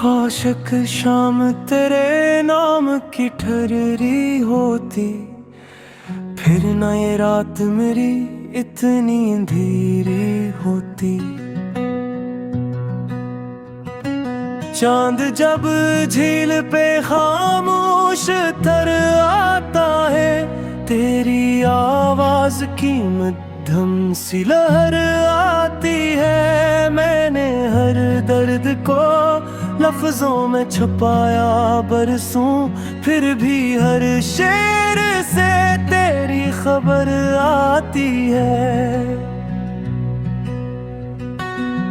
आशिक शाम तेरे नाम की ठहरी होती, फिर न ये रात मेरी इतनी अंधेरी होती। चांद जब झील पे खामोश तर आता है, तेरी आवाज की मध्यम सी लहर आती है। मैंने हर दर्द को लफ्जों में छुपाया बरसों, फिर भी हर शेर से तेरी खबर आती है।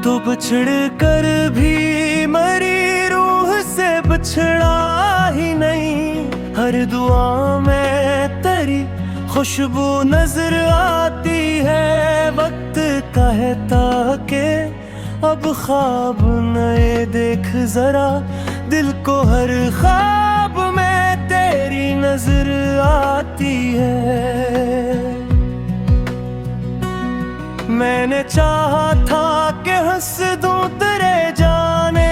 तो बिछड़ कर भी मरी रूह से बिछड़ा ही नहीं, हर दुआ में तेरी खुशबू नजर आती है। वक्त कहता के अब ख्वाब नए देख जरा, दिल को हर ख्वाब में तेरी नजर आती है। मैंने चाहा था कि हंस दूं तेरे जाने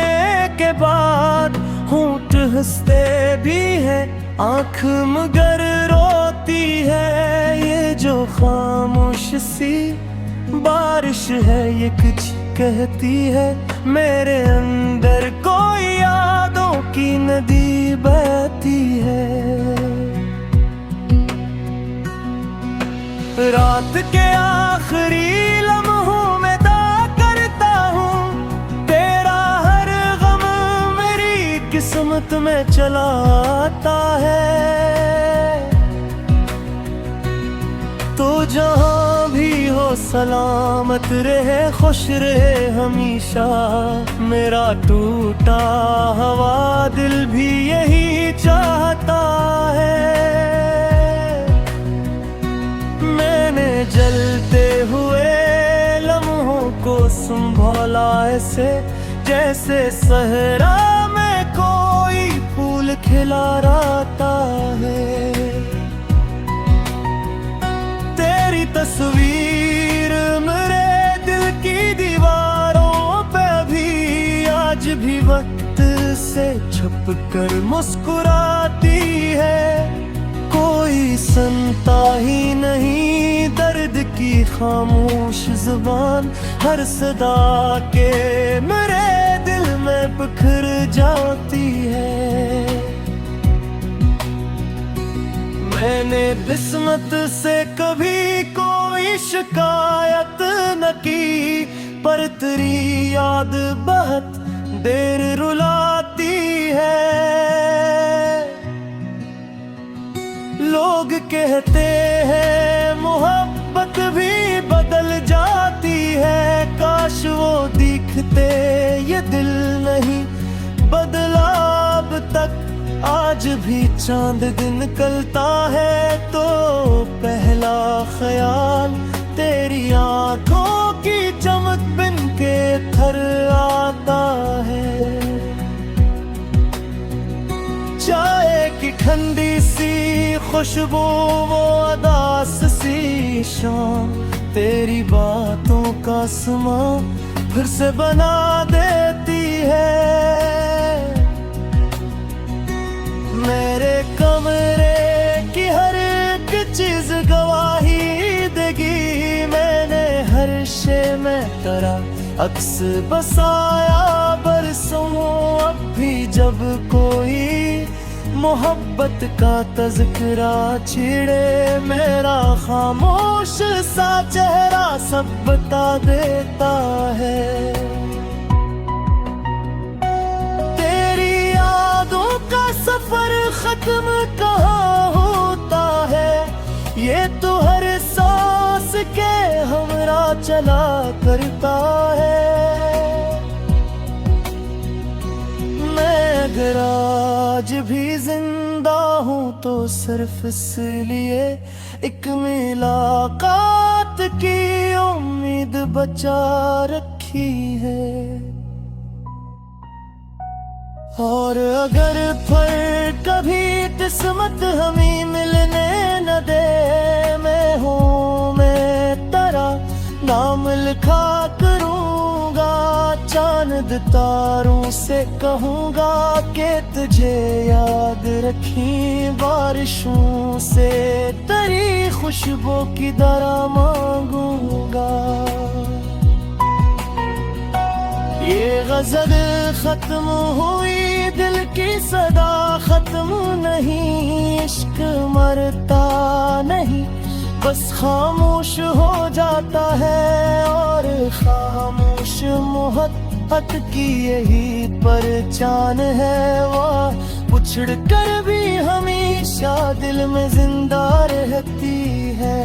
के बाद, होंठ हंसते भी है आंख मगर रोती है। ये जो खामोश सी बारिश है ये कुछ कहती है, मेरे अंदर कोई यादों की नदी बहती है। रात के आखिरी लम्हों में दा करता हूँ, तेरा हर गम मेरी किस्मत में चला आता है। तो जहाँ भी हो सलामत रहे, खुश रहे हमेशा मेरा टूटा हुआ दिल भी यही चाहता है। मैंने जलते हुए लम्हों को संभाला ऐसे, जैसे सहरा में कोई फूल खिला रहता है। तेरी तस्वीर मेरे दिल की दीवारों पे भी आज भी वक्त से छुप कर मुस्कुराती है। कोई सुनता ही नहीं दर्द की खामोश जुबान, हर सदा के मेरे दिल में बिखर जाती है। मैंने किस्मत से कभी कोई शिकायत न की, पर तेरी याद बहुत देर रुलाती है। लोग कहते हैं मोहब्बत भी बदल जाती है, काश वो दिखते ये दिल नहीं बदला अब तक। आज भी चांद दिन निकलता है तो पहला ख्याल तेरी आंखों की चमक बिन के थर आता है। चाय की ठंडी सी खुशबू वो अदास सी शाम, तेरी बातों का समा फिर से बना देती है। मेरे कमरे की हर एक चीज गवाही देगी, मैंने हर शे में तेरा अक्स बसाया बरसों। अब भी जब कोई मोहब्बत का तज़किरा छिड़े, मेरा खामोश सा चेहरा सब बता देता है। तेरी यादों का सफर खत्म कहाँ होता है, ये तो हर सांस के हमरा चला करता है। मैं अगर आज भी जिंदा हूँ तो सिर्फ इसलिए एक मुलाकात की उम्मीद बचा रखी है। और अगर फिर कभी किस्मत हमें मिलने न दे, मैं हूँ मैं तेरा नाम लिखा करूँगा चांद तारों से कहूँगा कि तुझे याद रखी बारिशों से तेरी खुशबू की दरा मांगूंगा। ये गजल खत्म हुई दिल की सदा खत्म नहीं, इश्क मरता नहीं बस खामोश हो जाता है, और खामोश मोहब्बत की यही पहचान है। वो उछड़ कर भी हमेशा दिल में जिंदा रहती है।